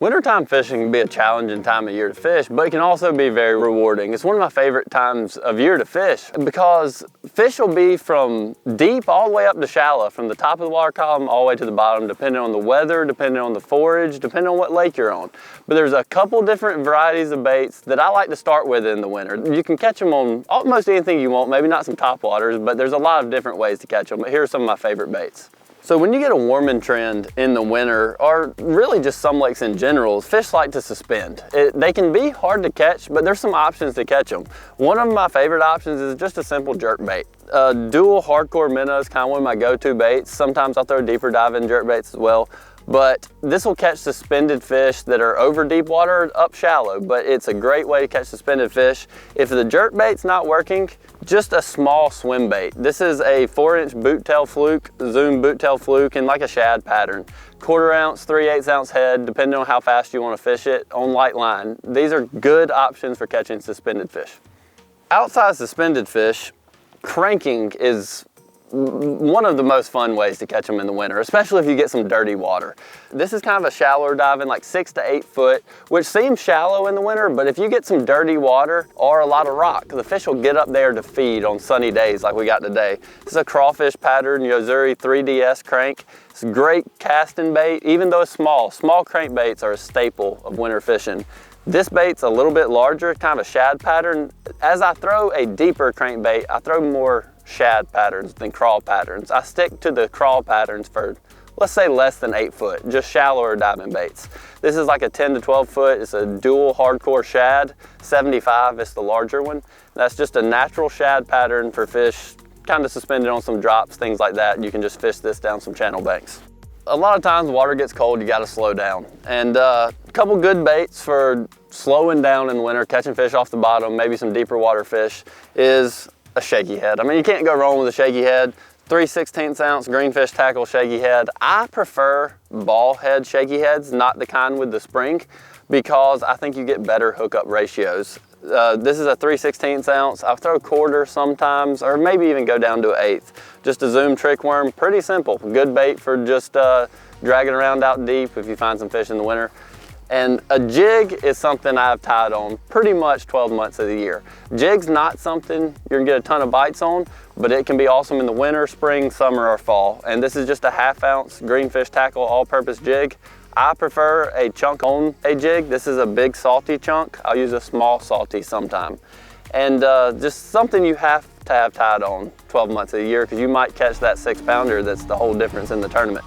Wintertime fishing can be a challenging time of year to fish, but it can also be very rewarding. It's one of my favorite times of year to fish because fish will be from deep all the way up to shallow, from the top of the water column all the way to the bottom, depending on the weather, depending on the forage, depending on what lake you're on. But there's a couple different varieties of baits that I like to start with in the winter. You can catch them on almost anything you want, maybe not some top waters, but there's a lot of different ways to catch them. But here are some of my favorite baits. So when you get a warming trend in the winter, or really just some lakes in general, fish like to suspend. They can be hard to catch, but there's some options to catch them. One of my favorite options is just a simple jerkbait. Dual hardcore minnow is kind of one of my go-to baits. Sometimes I'll throw deeper diving jerkbaits as well. But this will catch suspended fish that are over deep water, up shallow, but it's a great way to catch suspended fish. If the jerkbait's not working, just a small swim bait. This is a 4-inch boot tail fluke, zoom boot tail fluke, and like a shad pattern. 1/4 ounce, 3/8 ounce head, depending on how fast you want to fish it, on light line. These are good options for catching suspended fish. Outside suspended fish, cranking is one of the most fun ways to catch them in the winter, especially if you get some dirty water. This is kind of a shallower diving, like 6 to 8 foot, which seems shallow in the winter, but if you get some dirty water or a lot of rock, the fish will get up there to feed on sunny days like we got today. This is a Crawfish Pattern Yozuri 3DS crank. It's a great casting bait, even though it's small. Small crankbaits are a staple of winter fishing. This bait's a little bit larger, kind of a shad pattern. As I throw a deeper crankbait, I throw more shad patterns than crawl patterns. I stick to the crawl patterns for, let's say, less than 8 foot, just shallower diving baits. This is like a 10 to 12 foot. It's a dual hardcore shad, 75 is the larger one. That's just a natural shad pattern for fish, kind of suspended on some drops, things like that. You can just fish this down some channel banks. A lot of times water gets cold, you gotta slow down. And a couple good baits for slowing down in the winter, catching fish off the bottom, maybe some deeper water fish, is a shaky head. I mean, you can't go wrong with a shaky head. 3/16 ounce greenfish tackle shaky head. I prefer ball head shaky heads, not the kind with the spring, because I think you get better hookup ratios. This is a 3/16 ounce. I'll throw 1/4 sometimes, or maybe even go down to 1/8. Just a zoom trick worm, pretty simple. Good bait for just dragging around out deep if you find some fish in the winter. And a jig is something I've tied on pretty much 12 months of the year. Jig's not something you're gonna get a ton of bites on, but it can be awesome in the winter, spring, summer, or fall. And this is just a 1/2 ounce greenfish tackle all-purpose jig. I prefer a chunk on a jig. This is a big salty chunk. I'll use a small salty sometime. And just something you have to have tied on 12 months of the year, because you might catch that 6-pounder that's the whole difference in the tournament.